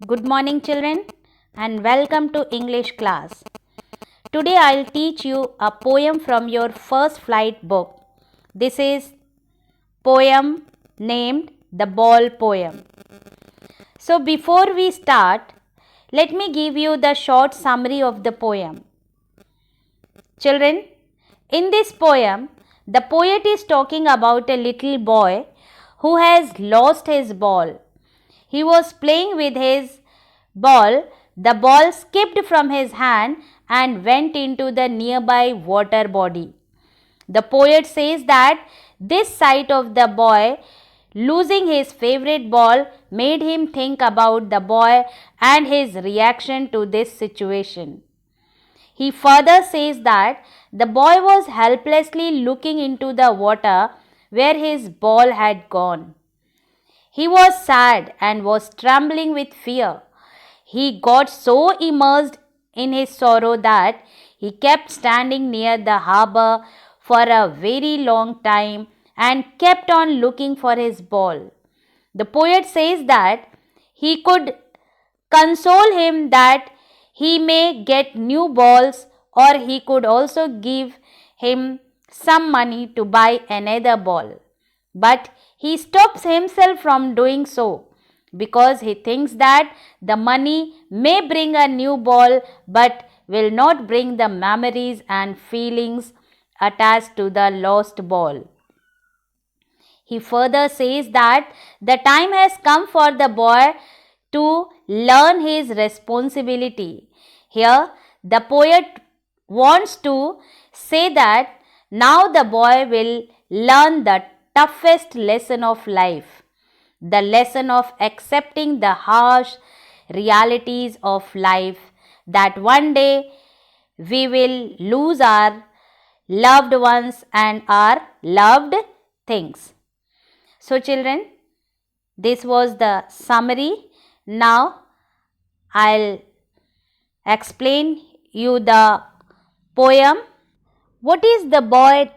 Good morning, children, and welcome to English class. Today I'll teach you a poem from your first flight book. This is poem named The Ball Poem. So before we start, let me give you the short summary of the poem. Children, in this poem, the poet is talking about a little boy who has lost his ball. He was playing with his ball. The ball skipped from his hand and went into the nearby water body. The poet says that this sight of the boy losing his favorite ball made him think about the boy and his reaction to this situation. He further says that the boy was helplessly looking into the water where his ball had gone. He was sad and was trembling with fear. He got so immersed in his sorrow that he kept standing near the harbor for a very long time and kept on looking for his ball. The poet says that he could console him that he may get new balls, or he could also give him some money to buy another ball. But he stops himself from doing so because he thinks that the money may bring a new ball but will not bring the memories and feelings attached to the lost ball. He further says that the time has come for the boy to learn his responsibility. Here, the poet wants to say that now the boy will learn the toughest lesson of life, the lesson of accepting the harsh realities of life, that one day we will lose our loved ones and our loved things. So, children, this was the summary. Now, I'll explain you the poem. What is the boy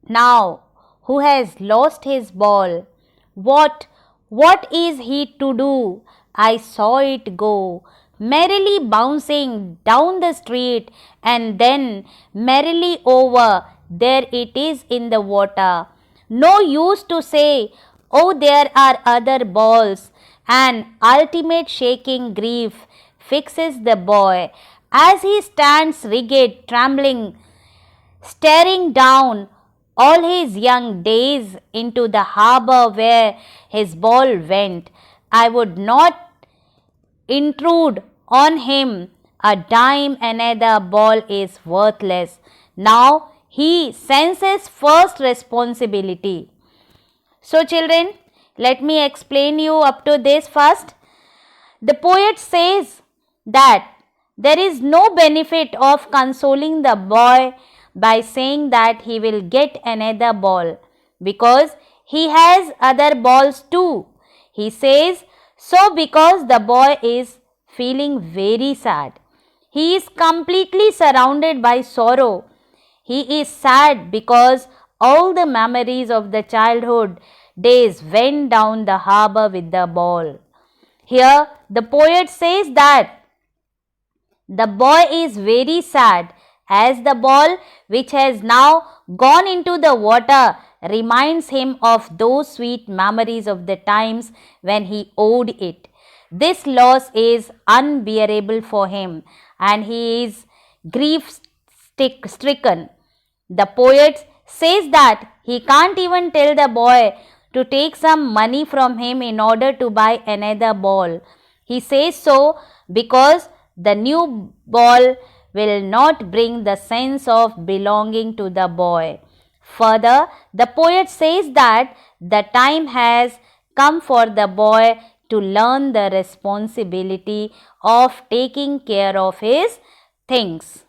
now who has lost his ball? What is he to do? I saw it go, merrily bouncing down the street, and then merrily over. There it is in the water. No use to say, oh, there are other balls. An ultimate shaking grief fixes the boy as he stands rigid, trembling, staring down all his young days into the harbor where his ball went. I would not intrude on him a dime, another ball is worthless. Now he senses first responsibility. So, children, let me explain you up to this first. The poet says that there is no benefit of consoling the boy by saying that he will get another ball because he has other balls too. He says so because the boy is feeling very sad. He is completely surrounded by sorrow. He is sad because all the memories of the childhood days went down the harbor with the ball. Here the poet says that the boy is very sad as the ball which has now gone into the water reminds him of those sweet memories of the times when he owed it. This loss is unbearable for him and he is grief stricken. The poet says that he can't even tell the boy to take some money from him in order to buy another ball. He says so because the new ball will not bring the sense of belonging to the boy. Further, the poet says that the time has come for the boy to learn the responsibility of taking care of his things.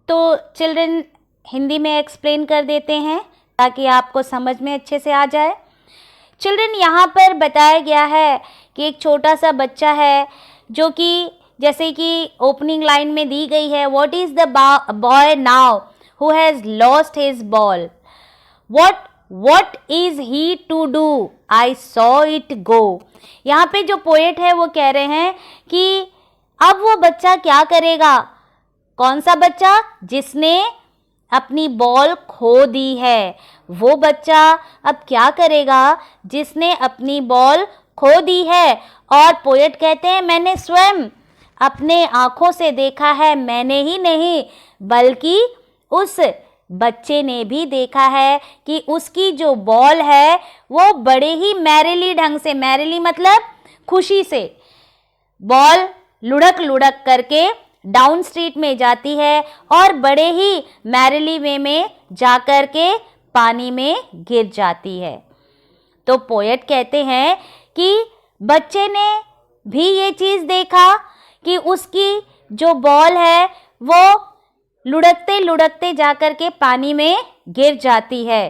तो children Hindi में explain कर देते हैं ताकि आपको समझ में अच्छे से आ जाए. चिल्ड्रन यहाँ पर बताया गया है कि एक छोटा सा बच्चा है जो कि जैसे कि ओपनिंग लाइन में दी गई है, what is the boy now who has lost his ball. What is he to do? I saw it go. यहाँ पे जो पोएट है वो कह रहे हैं कि अब वो बच्चा क्या करेगा? कौन सा बच्चा? जिसने अपनी बॉल खो दी है। वो बच्चा अब क्या करेगा जिसने अपनी बॉल खो दी है? और पोएट कहते हैं मैंने स्वयं अपने आँखों से देखा है, मैंने ही नहीं बल्कि उस बच्चे ने भी देखा है कि उसकी जो बॉल है वो बड़े ही मैरिली ढंग से, मैरिली मतलब खुशी से, बॉल लुढ़क लुढ़क करके डाउन स्ट्रीट में जाती है और बड़े ही मैरिली वे में जाकर के पानी में गिर जाती है। तो पोएट कहते हैं कि बच्चे ने भी ये चीज़ देखा कि उसकी जो बॉल है वो लुढ़कते लुढ़कते जाकर के पानी में गिर जाती है।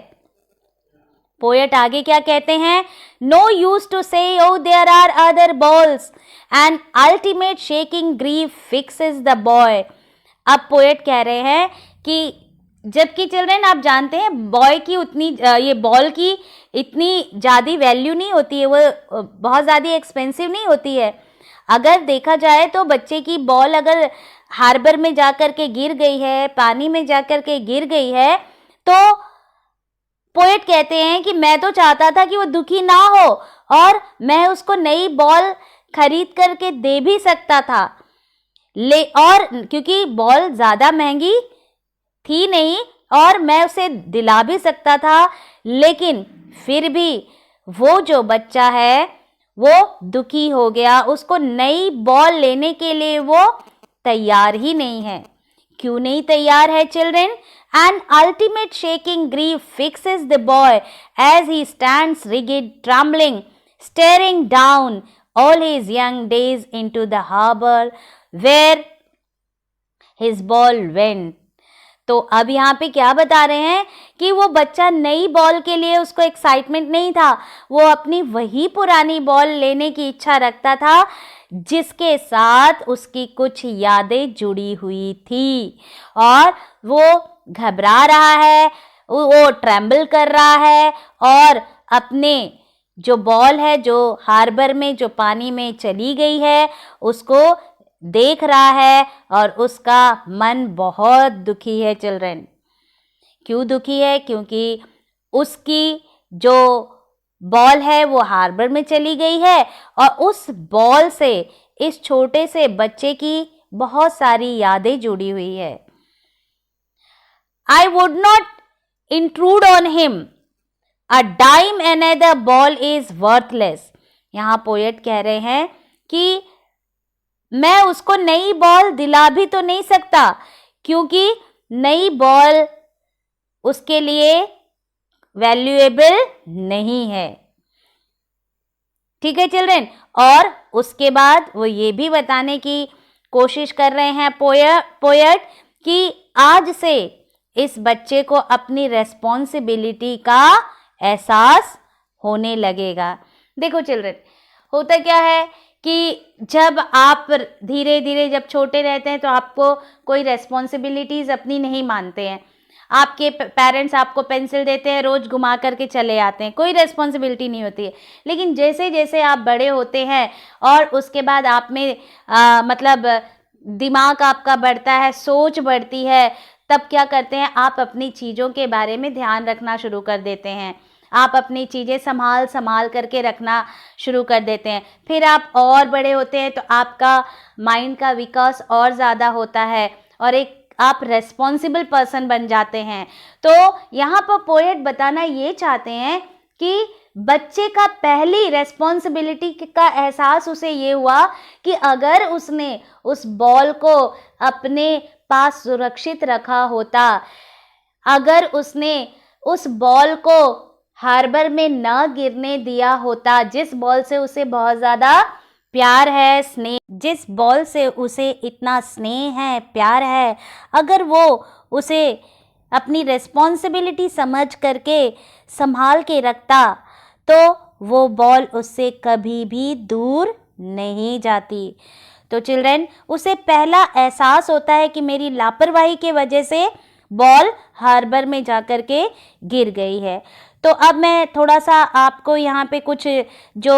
पोएट आगे क्या कहते हैं? No use to say oh there are other balls and ultimate shaking grief fixes the boy. अब पोएट कह रहे हैं कि जबकि चिल्ड्रन आप जानते हैं बॉय की उतनी ये बॉल की इतनी ज़्यादा वैल्यू नहीं होती है, वो बहुत ज़्यादा एक्सपेंसिव नहीं होती है। अगर देखा जाए तो बच्चे की बॉल अगर हार्बर में जाकर के गिर गई है, पानी में जाकर के गिर गई है, तो पोएट कहते हैं कि मैं तो चाहता था कि वो दुखी ना हो और मैं उसको नई बॉल खरीद करके दे भी सकता था, और क्योंकि बॉल ज़्यादा महंगी थी नहीं और मैं उसे दिला भी सकता था, लेकिन फिर भी वो जो बच्चा है वो दुखी हो गया, उसको नई बॉल लेने के लिए वो तैयार ही नहीं है। क्यों नहीं तैयार है children? An ultimate shaking grief fixes the boy as he stands rigid, trembling, staring down all his young days into the harbor where his ball went. तो अब यहाँ पे क्या बता रहे हैं कि वो बच्चा नई बॉल के लिए उसको एक्साइटमेंट नहीं था, वो अपनी वही पुरानी बॉल लेने की इच्छा रखता था जिसके साथ उसकी कुछ यादें जुड़ी हुई थी, और वो घबरा रहा है, वो ट्रेम्बल कर रहा है और अपने जो बॉल है जो हार्बर में जो पानी में चली गई है उसको देख रहा है और उसका मन बहुत दुखी है चिल्ड्रन। क्यों दुखी है? क्योंकि उसकी जो बॉल है वो हार्बर में चली गई है और उस बॉल से इस छोटे से बच्चे की बहुत सारी यादें जुड़ी हुई है। I would not intrude on him. A dime another ball is worthless. यहाँ पोएट कह रहे हैं कि मैं उसको नई बॉल दिला भी तो नहीं सकता क्योंकि नई बॉल उसके लिए वैल्यूएबल नहीं है। ठीक है चिल्ड्रन? और उसके बाद वो ये भी बताने की कोशिश कर रहे हैं पोएट कि आज से इस बच्चे को अपनी रेस्पॉन्सिबिलिटी का एहसास होने लगेगा। देखो चिल्ड्रन, होता क्या है कि जब आप धीरे धीरे जब छोटे रहते हैं तो आपको कोई रेस्पॉन्सिबिलिटीज़ अपनी नहीं मानते हैं। आपके पेरेंट्स आपको पेंसिल देते हैं, रोज़ घुमा करके चले आते हैं, कोई रेस्पॉन्सिबिलिटी नहीं होती है। लेकिन जैसे जैसे आप बड़े होते हैं और उसके बाद आप में मतलब दिमाग आपका बढ़ता है, सोच बढ़ती है, तब क्या करते हैं आप अपनी चीज़ों के बारे में ध्यान रखना शुरू कर देते हैं। आप अपनी चीज़ें संभाल करके रखना शुरू कर देते हैं। फिर आप और बड़े होते हैं तो आपका माइंड का विकास और ज़्यादा होता है और एक आप रेस्पॉन्सिबल पर्सन बन जाते हैं। तो यहाँ पर पोएट बताना ये चाहते हैं कि बच्चे का पहली रेस्पॉन्सिबिलिटी का एहसास उसे ये हुआ कि अगर उसने उस बॉल को अपने पास सुरक्षित रखा होता, अगर उसने उस बॉल को हार्बर में न गिरने दिया होता, जिस बॉल से उसे बहुत ज़्यादा प्यार है, स्नेह, जिस बॉल से उसे इतना स्नेह है, प्यार है, अगर वो उसे अपनी रेस्पॉन्सिबिलिटी समझ करके संभाल के रखता तो वो बॉल उससे कभी भी दूर नहीं जाती। तो चिल्ड्रन, उसे पहला एहसास होता है कि मेरी लापरवाही के वजह से बॉल हार्बर में जाकर के गिर गई है। तो अब मैं थोड़ा सा आपको यहाँ पे कुछ जो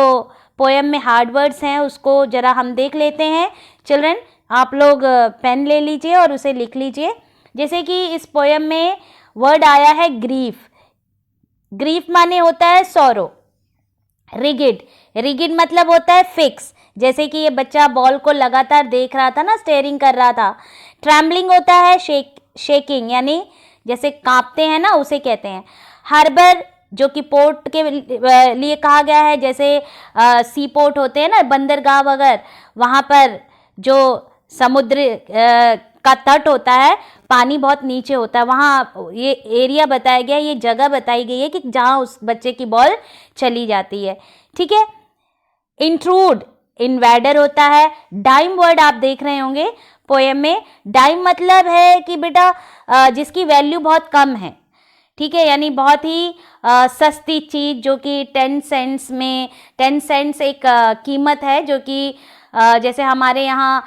पोएम में हार्ड वर्ड्स हैं उसको ज़रा हम देख लेते हैं। चिल्ड्रन, आप लोग पेन ले लीजिए और उसे लिख लीजिए। जैसे कि इस पोएम में वर्ड आया है ग्रीफ। ग्रीफ माने होता है सॉरो। रिगिड, रिगिड मतलब होता है फिक्स, जैसे कि ये बच्चा बॉल को लगातार देख रहा था ना, स्टेयरिंग कर रहा था। ट्रैम्बलिंग होता है शेकिंग, यानी जैसे कांपते हैं ना, उसे कहते हैं। हार्बर, जो कि पोर्ट के लिए कहा गया है, जैसे सी पोर्ट होते हैं ना, बंदरगाह वगैरह, वहाँ पर जो समुद्र का तट होता है, पानी बहुत नीचे होता है, वहाँ ये एरिया बताया गया है, ये जगह बताई गई है कि जहाँ उस बच्चे की बॉल चली जाती है। ठीक है। इंट्रूड, इन्वेडर होता है। डाइम वर्ड आप देख रहे होंगे पोएम में। डाइम मतलब है कि बेटा जिसकी वैल्यू बहुत कम है। ठीक है, यानी बहुत ही सस्ती चीज़, जो कि 10 सेंट्स में, 10 सेंट्स एक कीमत है, जो कि जैसे हमारे यहाँ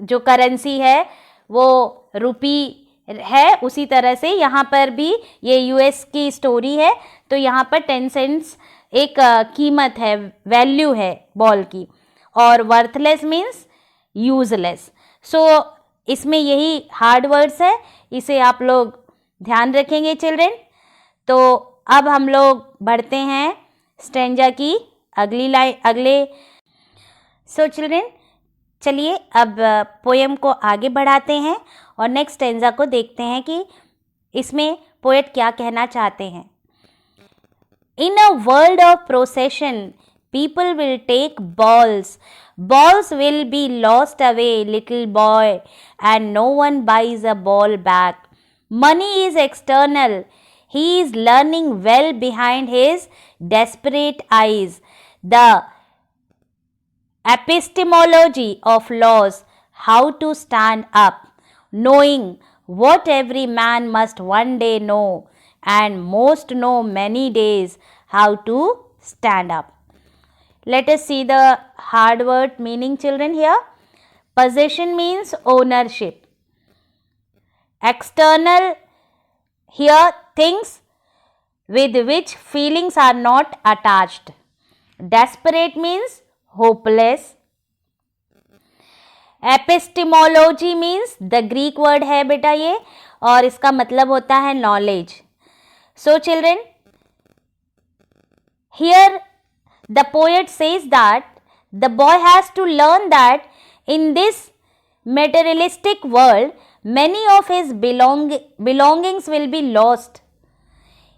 जो करेंसी है वो रुपी है, उसी तरह से यहाँ पर भी ये यूएस की स्टोरी है, तो यहाँ पर 10 सेंट्स एक कीमत है, वैल्यू है बॉल की। और वर्थलेस मीन्स यूजलेस। सो इसमें यही हार्ड वर्ड्स है, इसे आप लोग ध्यान रखेंगे चिल्ड्रन। तो अब हम लोग बढ़ते हैं स्टेंजा की अगले। सो चिल्ड्रन, चलिए अब पोएम को आगे बढ़ाते हैं और नेक्स्ट स्टेंजा को देखते हैं कि इसमें पोएट क्या कहना चाहते हैं। In a world of procession, people will take balls. Balls will be lost away, little boy, and no one buys a ball back. Money is external. He is learning well behind his desperate eyes. The epistemology of laws, how to stand up, knowing what every man must one day know, and most know many days how to stand up. Let us see the hard word meaning, children, here. Possession means ownership. External, here things with which feelings are not attached. Desperate means hopeless. Epistemology means the Greek word है बेटा ये, और इसका मतलब होता है knowledge. So children, here the poet says that the boy has to learn that in this materialistic world many of his belongings will be lost.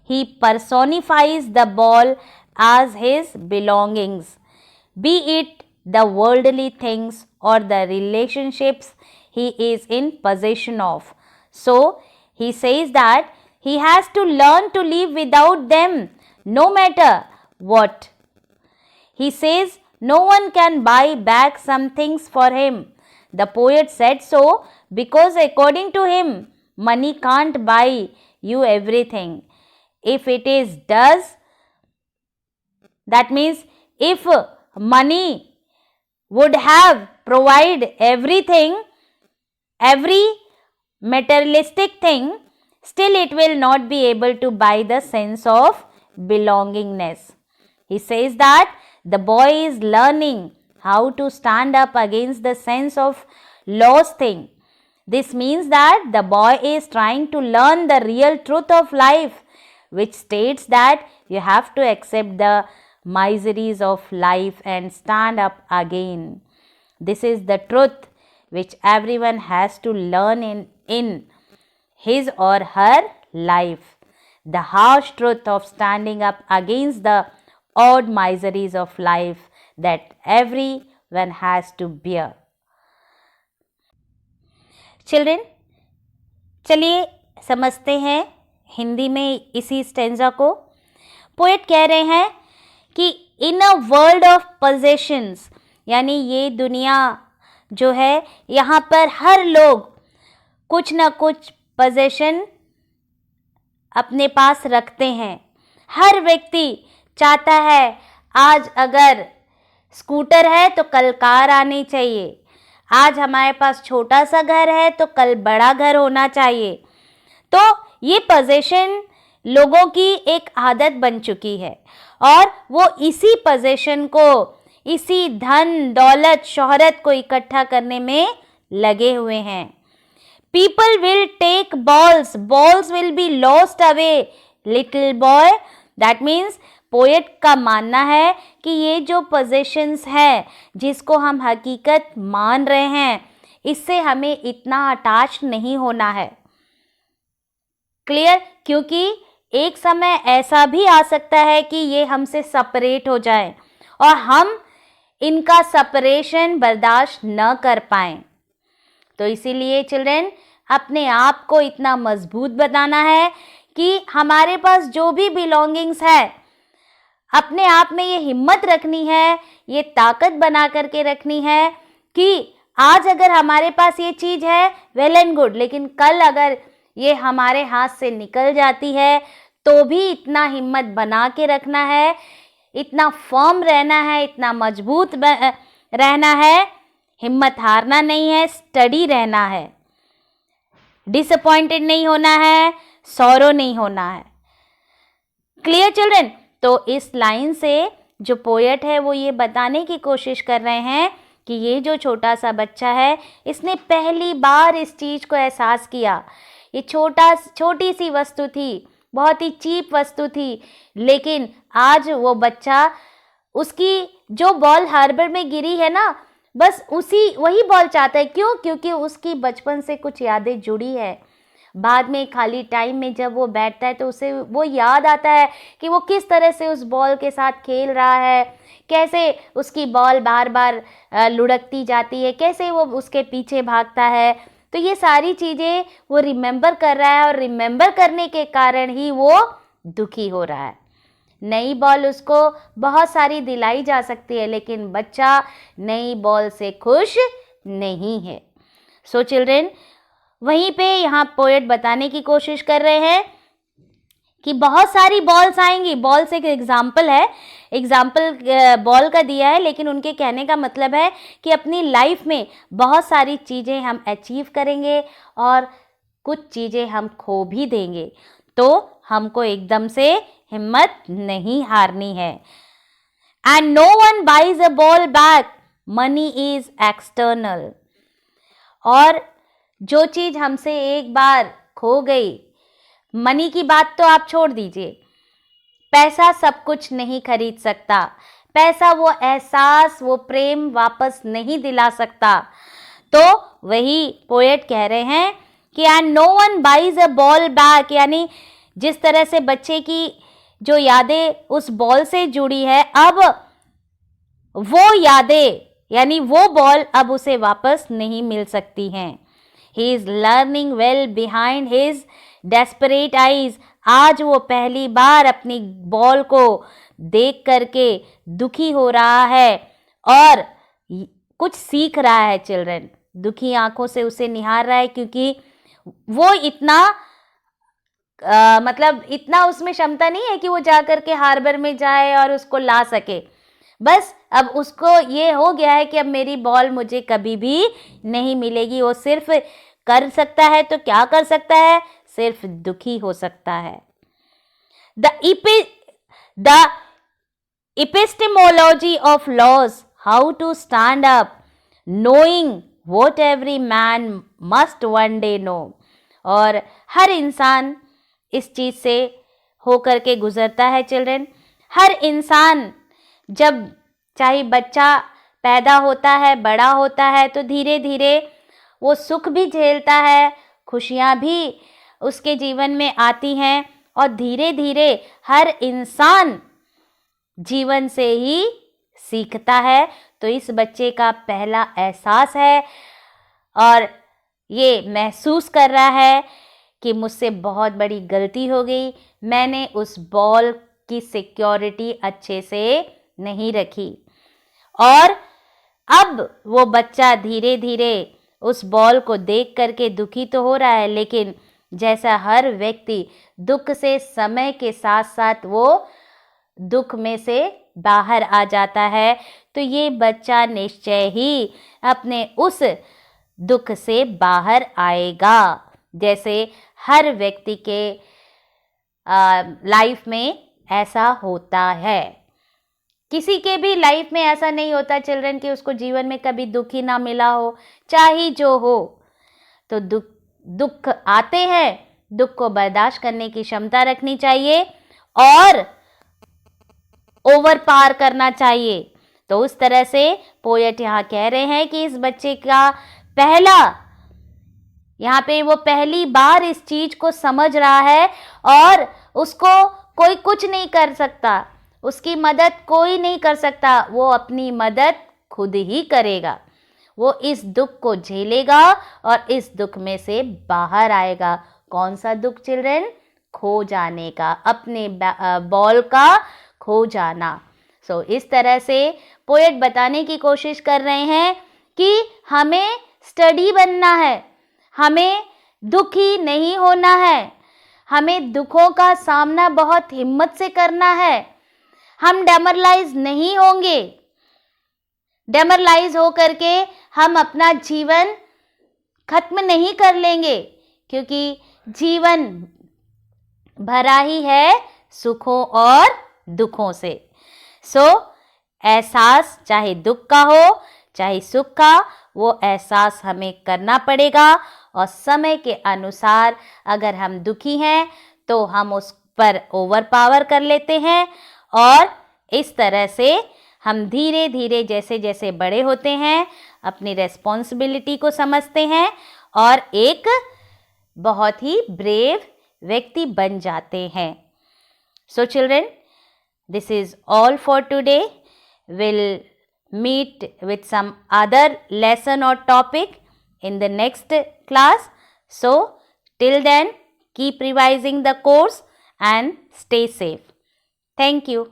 He personifies the ball as his belongings, be it the worldly things or the relationships he is in possession of. So he says that he has to learn to live without them, no matter what. He says no one can buy back some things for him. The poet said so because according to him, money can't buy you everything. If it is does, that means if money would have provided everything, every materialistic thing, still it will not be able to buy the sense of belongingness. He says that the boy is learning how to stand up against the sense of lost thing. This means that the boy is trying to learn the real truth of life, which states that you have to accept the miseries of life and stand up again. This is the truth which everyone has to learn in his or her life. The harsh truth of standing up against the odd miseries of life that everyone has to bear. Children, चलिए समझते हैं हिंदी में इसी stanza को। Poet कह रहे हैं कि इन अ वर्ल्ड ऑफ पोजेशंस, यानी ये दुनिया जो है, यहाँ पर हर लोग कुछ ना कुछ पोजेशन अपने पास रखते हैं। हर व्यक्ति चाहता है आज अगर स्कूटर है तो कल कार आनी चाहिए, आज हमारे पास छोटा सा घर है तो कल बड़ा घर होना चाहिए। तो ये पोजेशन लोगों की एक आदत बन चुकी है और वो इसी पोजीशन को, इसी धन दौलत शोहरत को इकट्ठा करने में लगे हुए हैं। People will take balls, balls will be lost away, little boy. That means poet का मानना है कि ये जो पोजेशंस है जिसको हम हकीकत मान रहे हैं, इससे हमें इतना अटैच नहीं होना है। क्लियर? क्योंकि एक समय ऐसा भी आ सकता है कि ये हमसे सेपरेट हो जाए और हम इनका सेपरेशन बर्दाश्त न कर पाएं। तो इसीलिए चिल्ड्रन, अपने आप को इतना मजबूत बनाना है कि हमारे पास जो भी बिलोंगिंग्स है, अपने आप में ये हिम्मत रखनी है, ये ताकत बना करके रखनी है कि आज अगर हमारे पास ये चीज़ है, वेल एंड गुड, लेकिन कल अगर ये हमारे हाथ से निकल जाती है तो भी इतना हिम्मत बना के रखना है, इतना फर्म रहना है, इतना मजबूत रहना है, हिम्मत हारना नहीं है, स्टडी रहना है, डिसअपॉइंटेड नहीं होना है, सॉरो नहीं होना है। Clear children? तो इस लाइन से जो पोएट है वो ये बताने की कोशिश कर रहे हैं कि ये जो छोटा सा बच्चा है, इसने पहली बार इस चीज़ को एहसास किया। ये छोटी सी वस्तु थी, बहुत ही चीप वस्तु थी, लेकिन आज वो बच्चा, उसकी जो बॉल हार्बर में गिरी है ना, बस वही बॉल चाहता है। क्यों? क्योंकि उसकी बचपन से कुछ यादें जुड़ी है। बाद में खाली टाइम में जब वो बैठता है तो उसे वो याद आता है कि वो किस तरह से उस बॉल के साथ खेल रहा है, कैसे उसकी बॉल बार बार लुढ़कती जाती है, कैसे वो उसके पीछे भागता है। तो ये सारी चीज़ें वो रिमेंबर कर रहा है और रिमेंबर करने के कारण ही वो दुखी हो रहा है। नई बॉल उसको बहुत सारी दिलाई जा सकती है, लेकिन बच्चा नई बॉल से खुश नहीं है। सो चिल्ड्रन, वहीं पे यहाँ पोएट बताने की कोशिश कर रहे हैं कि बहुत सारी बॉल्स आएंगी। बॉल्स एक एग्जाम्पल है, एग्जाम्पल बॉल का दिया है, लेकिन उनके कहने का मतलब है कि अपनी लाइफ में बहुत सारी चीज़ें हम अचीव करेंगे और कुछ चीज़ें हम खो भी देंगे। तो हमको एकदम से हिम्मत नहीं हारनी है। And no one buys a ball back, money is external. और जो चीज़ हमसे एक बार खो गई, मनी की बात तो आप छोड़ दीजिए, पैसा सब कुछ नहीं खरीद सकता। पैसा वो एहसास, वो प्रेम वापस नहीं दिला सकता। तो वही पोएट कह रहे हैं कि and no one buys a ball back, यानी जिस तरह से बच्चे की जो यादें उस बॉल से जुड़ी है, अब वो यादें यानी वो बॉल अब उसे वापस नहीं मिल सकती हैं। He is learning well behind his desperate eyes. आज वो पहली बार अपनी बॉल को देख करके दुखी हो रहा है और कुछ सीख रहा है। चिल्ड्रन दुखी आंखों से उसे निहार रहा है, क्योंकि वो इतना मतलब इतना उसमें क्षमता नहीं है कि वो जा कर के हार्बर में जाए और उसको ला सके। बस अब उसको ये हो गया है कि अब मेरी बॉल मुझे कभी भी नहीं मिलेगी। वो सिर्फ कर सकता है तो क्या कर सकता है, सिर्फ दुखी हो सकता है। The epistemology of laws, how to stand up, knowing what every man must one day know। और हर इंसान इस चीज़ से होकर के गुजरता है। चिल्ड्रन, हर इंसान जब चाहे बच्चा पैदा होता है, बड़ा होता है, तो धीरे धीरे वो सुख भी झेलता है, खुशियाँ भी उसके जीवन में आती हैं, और धीरे धीरे हर इंसान जीवन से ही सीखता है। तो इस बच्चे का पहला एहसास है और ये महसूस कर रहा है कि मुझसे बहुत बड़ी गलती हो गई, मैंने उस बॉल की सिक्योरिटी अच्छे से नहीं रखी। और अब वो बच्चा धीरे धीरे उस बॉल को देख करके दुखी तो हो रहा है, लेकिन जैसा हर व्यक्ति दुख से समय के साथ साथ वो दुख में से बाहर आ जाता है, तो ये बच्चा निश्चय ही अपने उस दुख से बाहर आएगा। जैसे हर व्यक्ति के लाइफ में ऐसा होता है। किसी के भी लाइफ में ऐसा नहीं होता चिल्ड्रन कि उसको जीवन में कभी दुख ही ना मिला हो, चाहे जो हो। तो दुख आते हैं, दुख को बर्दाश्त करने की क्षमता रखनी चाहिए और ओवर पार करना चाहिए। तो उस तरह से पोएट यहाँ कह रहे हैं कि इस बच्चे का यहाँ पे वो पहली बार इस चीज को समझ रहा है और उसको कोई कुछ नहीं कर सकता, उसकी मदद कोई नहीं कर सकता, वो अपनी मदद खुद ही करेगा। वो इस दुख को झेलेगा और इस दुख में से बाहर आएगा। कौन सा दुख चिल्ड्रन? खो जाने का, अपने बॉल का खो जाना। सो इस तरह से पोएट बताने की कोशिश कर रहे हैं कि हमें स्टडी बनना है, हमें दुखी नहीं होना है, हमें दुखों का सामना बहुत हिम्मत से करना है। हम डेमोरलाइज नहीं होंगे, डेमोरलाइज होकर के हम अपना जीवन खत्म नहीं कर लेंगे, क्योंकि जीवन भरा ही है सुखों और दुखों से। सो एहसास चाहे दुख का हो चाहे सुख का, वो एहसास हमें करना पड़ेगा और समय के अनुसार अगर हम दुखी हैं तो हम उस पर ओवर पावर कर लेते हैं और इस तरह से हम धीरे धीरे जैसे जैसे बड़े होते हैं अपनी रेस्पॉन्सिबिलिटी को समझते हैं और एक बहुत ही ब्रेव व्यक्ति बन जाते हैं। So children, this is all for today. We'll meet with some other lesson or topic in the next class. So till then, keep revising the course and stay safe. Thank you.